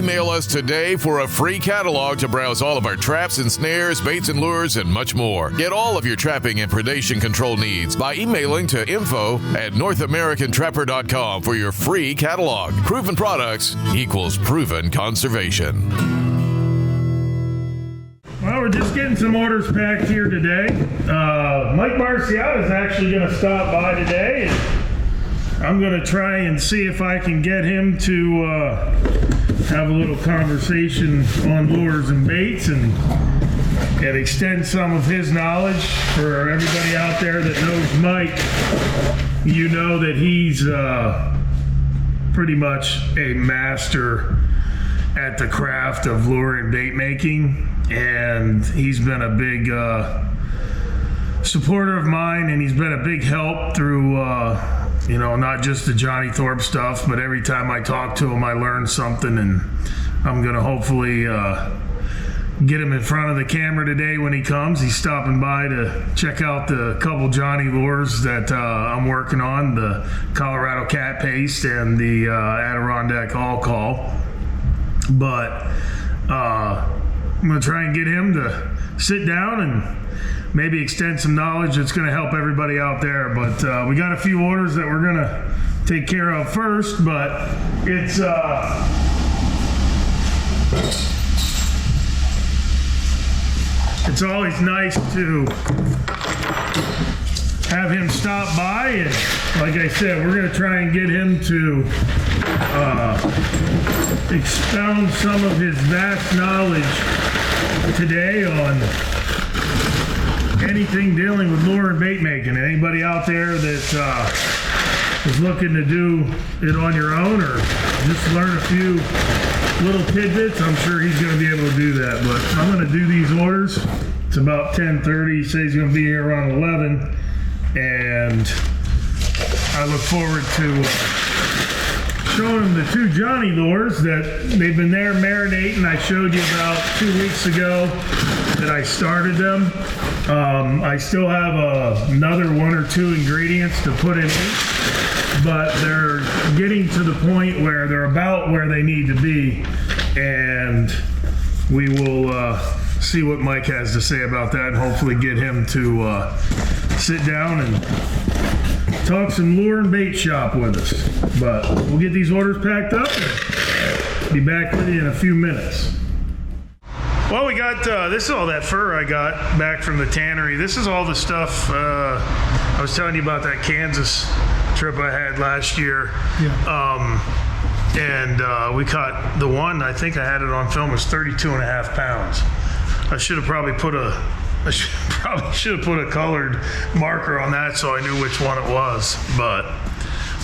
Email us today for a free catalog to browse all of our traps and snares, baits and lures, and much more. Get all of your trapping and predation control needs by emailing to info@NorthAmericanTrapper.com for your free catalog. Proven products equals proven conservation. Well, we're just getting some orders packed here today. Mike Marsyada is actually going to stop by today, and I'm going to try and see if I can get him to have a little conversation on lures and baits and extend some of his knowledge for everybody out there that knows Mike. You know that he's pretty much a master at the craft of lure and bait making, and he's been a big supporter of mine, and he's been a big help through not just the Johnny Thorpe stuff, but every time I talk to him I learn something, and I'm gonna hopefully get him in front of the camera today when he comes. He's stopping by to check out the couple Johnny lures that I'm working on, the Colorado Cat Paste and the Adirondack All Call. But I'm going to try and get him to sit down and maybe extend some knowledge that's going to help everybody out there. But we got a few orders that we're going to take care of first, but it's always nice to have him stop by, and like I said, we're going to try and get him to expound some of his vast knowledge today on anything dealing with lure and bait making. Anybody out there that is looking to do it on your own or just learn a few little tidbits, I'm sure he's going to be able to do that. But I'm going to do these orders. It's about 10:30. He says he's going to be here around 11, and I look forward to showing him the two Johnny lures that they've been there marinating. I showed you about 2 weeks ago that I started them. I still have another 1 or 2 ingredients to put in each, but they're getting to the point where they're about where they need to be, and we will see what Mike has to say about that, and hopefully get him to sit down and talk some lure and bait shop with us. But we'll get these orders packed up and be back with you in a few minutes. Well, we got, this is all that fur I got back from the tannery. This is all the stuff, I was telling you about that Kansas trip I had last year. Yeah. We caught the one, I think I had it on film, was 32.5 pounds. I should have probably put a colored marker on that so I knew which one it was. But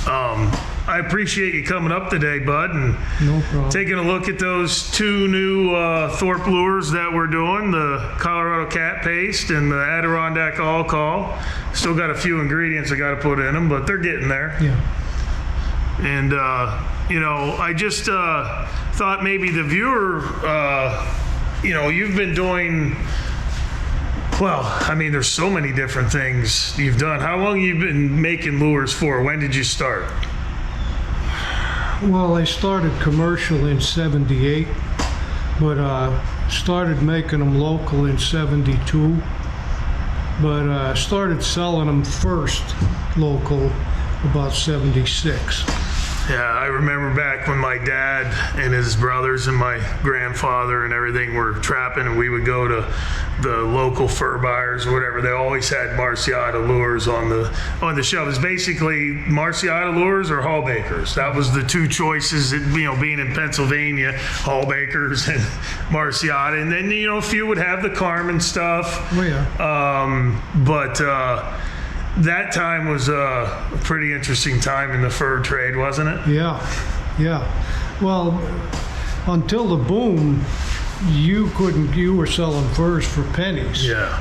I appreciate you coming up today, bud, and no problem. Taking a look at those 2 new Thorpe lures that we're doing, the Colorado Cat Paste and the Adirondack All Call. Still got a few ingredients I got to put in them, but they're getting there. Yeah. And I just thought maybe the viewer, you've been doing, well, I mean, there's so many different things you've done. How long have you been making lures for? When did you start? Well, I started commercial in '78, but started making them local in '72. But started selling them first local about '76. Yeah, I remember back when my dad and his brothers and my grandfather and everything were trapping, and we would go to the local fur buyers or whatever. They always had Marsyada lures on the shelf. It's basically Marsyada lures or Hall Bakers. That was the 2 choices. Being in Pennsylvania, Hall Bakers and Marsyada, and then a few would have the Carmen stuff. Oh yeah. That time was a pretty interesting time in the fur trade, wasn't it? Yeah. Well, until the boom, you were selling furs for pennies. Yeah.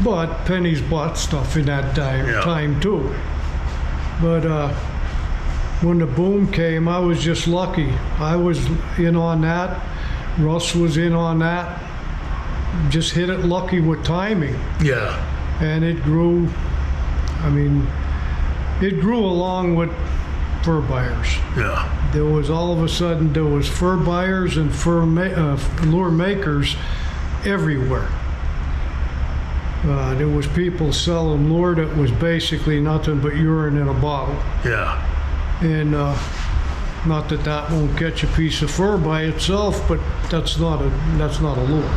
But pennies bought stuff in that time too. But when the boom came, I was just lucky. I was in on that. Russ was in on that. Just hit it lucky with timing. Yeah. And it grew. I mean, it grew along with fur buyers. Yeah. There was all of a sudden, there was fur buyers and lure makers everywhere. There was people selling lure that was basically nothing but urine in a bottle. Yeah. And not that that won't catch a piece of fur by itself, but that's not a lure.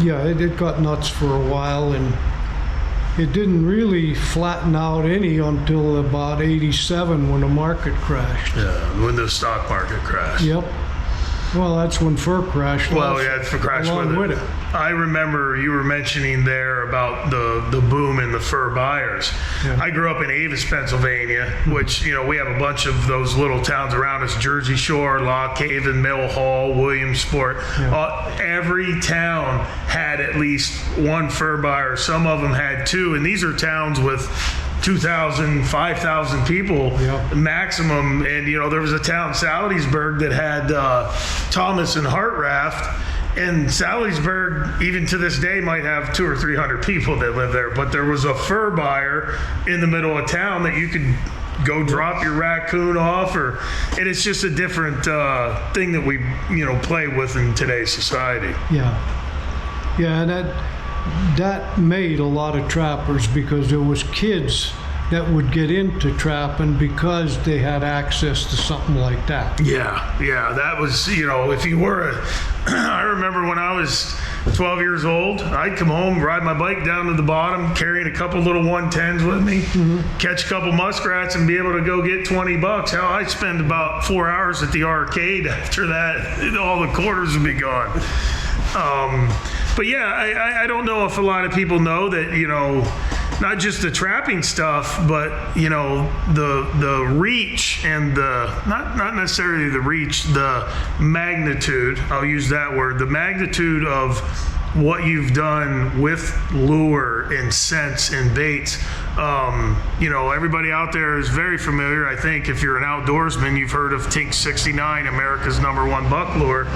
Yeah, it got nuts for a while, and it didn't really flatten out any until about '87 when the market crashed. Yeah, when the stock market crashed. Yep. Well, that's when fur crashed. Well, yeah, it's crashed along with it. I remember you were mentioning there about the boom in the fur buyers. Yeah. I grew up in Avis, Pennsylvania, which, you know, we have a bunch of those little towns around us: Jersey Shore, Lock Haven, Mill Hall, Williamsport. Yeah. Every town had at least one fur buyer. Some of them had two, and these are towns with 2,000, 5,000 people maximum. And, you know, there was a town, Salisbury, that had Thomas and Hart Raft. And Salisbury, even to this day, might have 200 or 300 people that live there. But there was a fur buyer in the middle of town that you could go drop your Raccoon off, and it's just a different thing that we, you know, play with in today's society. Yeah. Yeah, and that made a lot of trappers, because there was kids that would get into trapping because they had access to something like that. Yeah, that was, you know, if you were I remember when I was 12 years old, I'd come home, ride my bike down to the bottom, carrying a couple little 110s with me, catch a couple muskrats, and be able to go get $20. Hell, I'd spend about 4 hours at the arcade after that. All the quarters would be gone. But yeah, I don't know if a lot of people know that, you know, not just the trapping stuff, but, you know, the reach and not necessarily the reach, the magnitude, I'll use that word, the magnitude of what you've done with lure and scents and baits. You know, everybody out there is very familiar. I think if you're an outdoorsman, you've heard of Tink 69, America's #1 buck lure.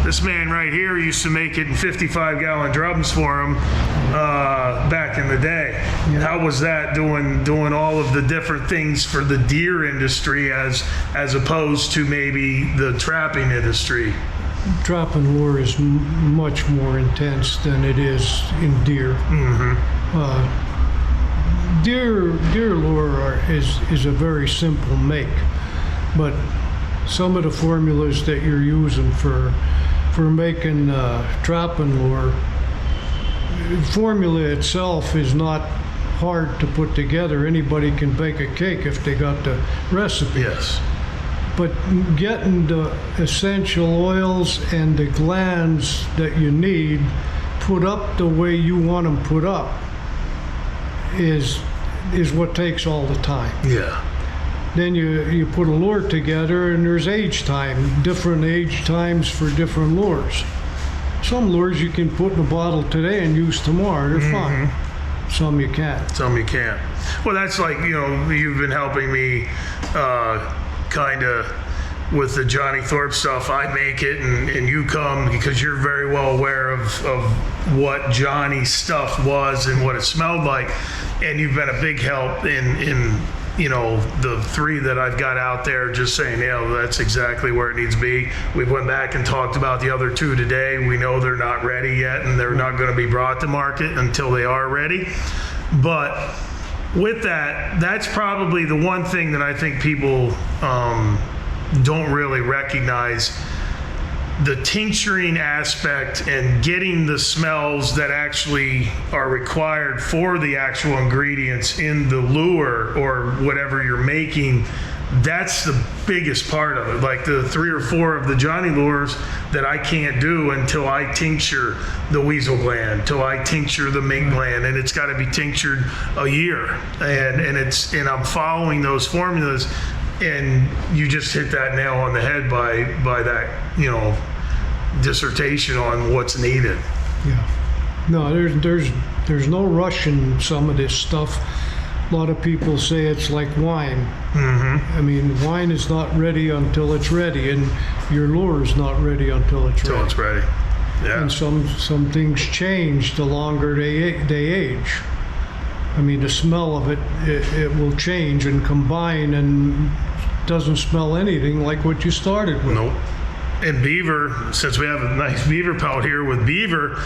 This man right here used to make it in 55-gallon drums for him back in the day. Yeah. How was that doing all of the different things for the deer industry as opposed to maybe the trapping industry? Trapping lure is much more intense than it is in deer. Deer lure is a very simple make, but some of the formulas that you're using for making trapping lure, formula itself is not hard to put together. Anybody can bake a cake if they got the recipe. Yes. But getting the essential oils and the glands that you need put up the way you want them put up is what takes all the time. Yeah. Then you put a lure together, and there's age time, different age times for different lures. Some lures you can put in a bottle today and use tomorrow, they're fine. Some you can't. Some you can't. Well, that's like, you know, you've been helping me kind of with the Johnny Thorpe stuff. I make it and you come because you're very well aware of what Johnny's stuff was and what it smelled like. And you've been a big help in you know, the 3 that I've got out there, just saying, yeah, that's exactly where it needs to be. We went back and talked about the other 2 today. We know they're not ready yet, and they're not going to be brought to market until they are ready. But with that, that's probably the one thing that I think people don't really recognize. The tincturing aspect and getting the smells that actually are required for the actual ingredients in the lure or whatever you're making, that's the biggest part of it. Like the 3 or 4 of the Johnny lures that I can't do until I tincture the weasel gland, till I tincture the mink gland, and it's got to be tinctured a year. And I'm following those formulas. And you just hit that nail on the head by that, you know, dissertation on what's needed. Yeah. No, there's no rush in some of this stuff. A lot of people say it's like wine. I mean, wine is not ready until it's ready, and your lure is not ready until it's ready. Until it's ready. Yeah. And some things change the longer they age. I mean, the smell of it, it will change and combine and doesn't smell anything like what you started with. Nope. And beaver, since we have a nice beaver pelt here with beaver,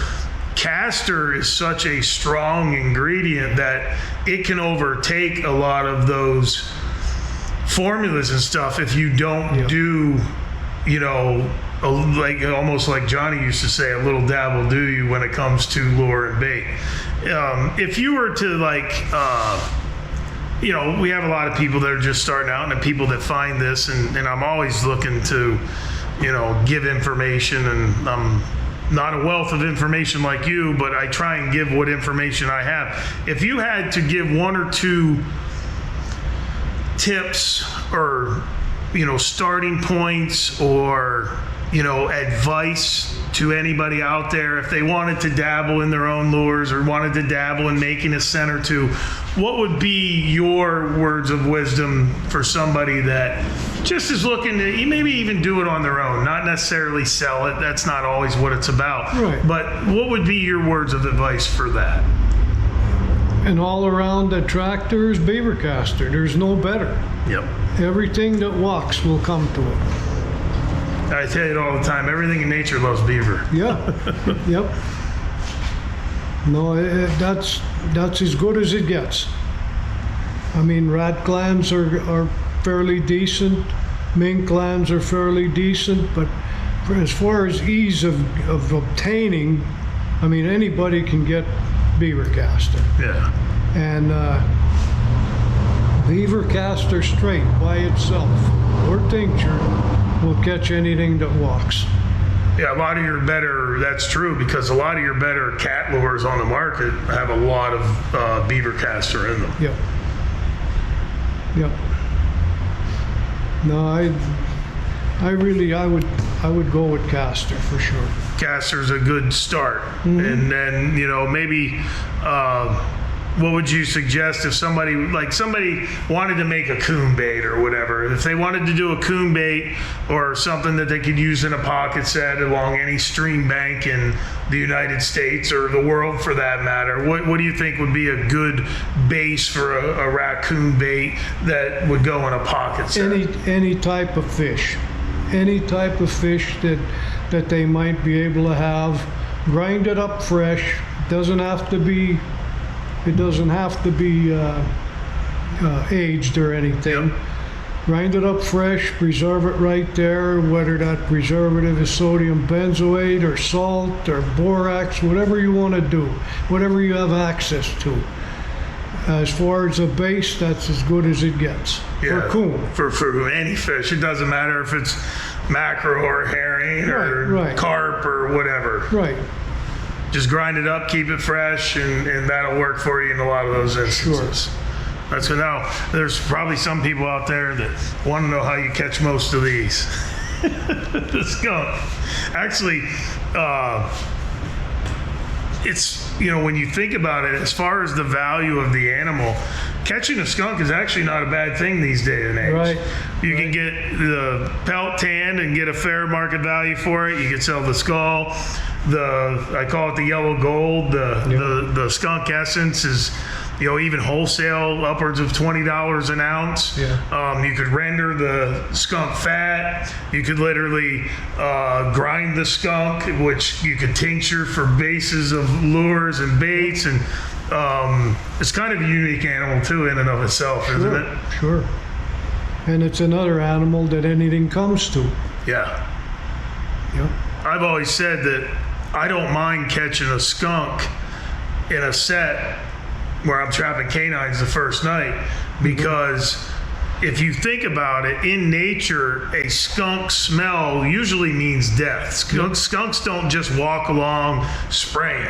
castor is such a strong ingredient that it can overtake a lot of those formulas and stuff if you don't do, you know, like almost like Johnny used to say, a little dab will do you when it comes to lure and bait. If you were to like, you know, we have a lot of people that are just starting out and the people that find this, and I'm always looking to, you know, give information, and I'm not a wealth of information like you, but I try and give what information I have. If you had to give one or two tips or, you know, starting points or, you know, advice to anybody out there if they wanted to dabble in their own lures or wanted to dabble in making a scent or two, what would be your words of wisdom for somebody that just is looking to maybe even do it on their own, not necessarily sell it? That's not always what it's about. Right. But what would be your words of advice for that? And all around the tractor is beaver castor. There's no better. Yep. Everything that walks will come to it. I tell you it all the time. Everything in nature loves beaver. Yeah. Yep. No, that's as good as it gets. I mean, rat glands are fairly decent. Mink glands are fairly decent. But as far as ease of obtaining, I mean, anybody can get beaver castor. Yeah. And beaver castor straight by itself or tincture will catch anything that walks. Yeah, a lot of your better, that's true, because a lot of your better cat lures on the market have a lot of beaver castor in them. Yep. Yep. No, I would go with castor for sure. Castor's a good start. Mm-hmm. And then, you know, maybe what would you suggest if somebody wanted to make a coon bait or whatever? If they wanted to do a coon bait or something that they could use in a pocket set along any stream bank in the United States or the world for that matter, what do you think would be a good base for a raccoon bait that would go in a pocket set? Any type of fish. Any type of fish that they might be able to have. Grind it up fresh. It doesn't have to be aged or anything. Yep. Grind it up fresh, preserve it right there, whether that preservative is sodium benzoate or salt or borax, whatever you want to do, whatever you have access to. As far as a base, that's as good as it gets. Yeah, for coon. For any fish. It doesn't matter if it's mackerel or herring or carp or whatever. Right. Just grind it up, keep it fresh, and that'll work for you in a lot of those instances. Sure. That's good. Now, there's probably some people out there that want to know how you catch most of these. The skunk. Actually, it's, you know, when you think about it, as far as the value of the animal, catching a skunk is actually not a bad thing these days and age. Right. You can get the pelt tanned and get a fair market value for it. You can sell the skull. I call it the yellow gold. The skunk essence is, you know, even wholesale upwards of $20 an ounce. Yeah. You could render the skunk fat. You could literally grind the skunk, which you could tincture for bases of lures and baits, and it's kind of a unique animal too in and of itself, isn't it? Sure. And it's another animal that anything comes to. Yeah. Yep. I've always said that I don't mind catching a skunk in a set where I'm trapping canines the first night, because if you think about it, in nature, a skunk smell usually means death. Skunks don't just walk along spraying.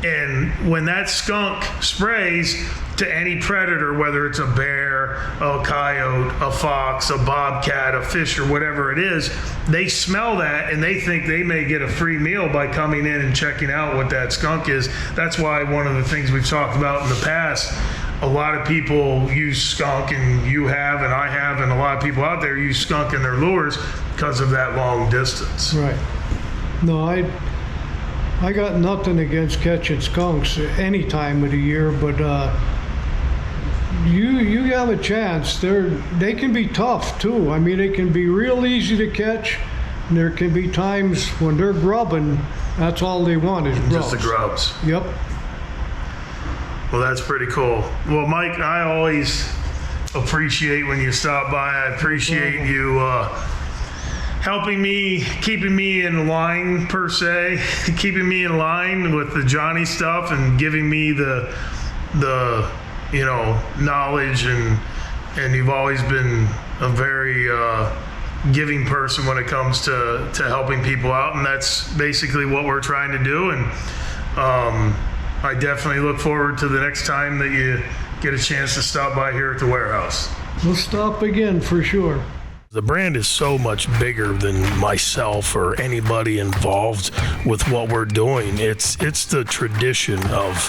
And when that skunk sprays to any predator, whether it's a bear, a coyote, a fox, a bobcat, a fish, or whatever it is, they smell that and they think they may get a free meal by coming in and checking out what that skunk is. That's why one of the things we've talked about in the past, a lot of people use skunk, and you have, and I have, and a lot of people out there use skunk in their lures because of that long distance. Right. No, I got nothing against catching skunks any time of the year, but you have a chance. They can be tough too. I mean, they can be real easy to catch, and there can be times when they're grubbing. That's all they want is grubs. Just the grubs. Yep. Well, that's pretty cool. Well, Mike, I always appreciate when you stop by. I appreciate you helping me, keeping me in line per se, keeping me in line with the Johnny stuff and giving me the knowledge, and you've always been a very giving person when it comes to helping people out, and that's basically what we're trying to do. And I definitely look forward to the next time that you get a chance to stop by here at the warehouse. We'll stop again for sure. The brand is so much bigger than myself or anybody involved with what we're doing. It's the tradition of,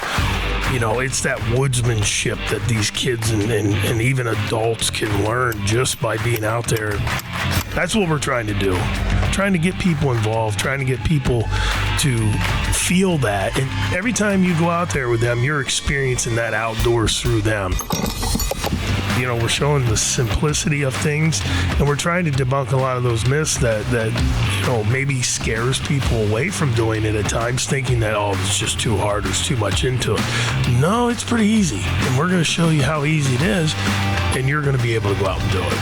it's that woodsmanship that these kids and even adults can learn just by being out there. That's what we're trying to do. Trying to get people involved, trying to get people to feel that. And every time you go out there with them, you're experiencing that outdoors through them. We're showing the simplicity of things, and we're trying to debunk a lot of those myths that maybe scares people away from doing it at times, thinking that, it's just too hard, there's too much into it. No, it's pretty easy, and we're going to show you how easy it is, and you're going to be able to go out and do it.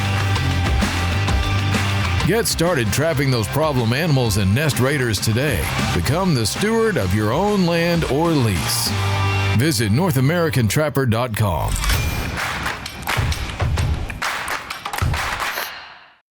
Get started trapping those problem animals and nest raiders today. Become the steward of your own land or lease. Visit NorthAmericanTrapper.com.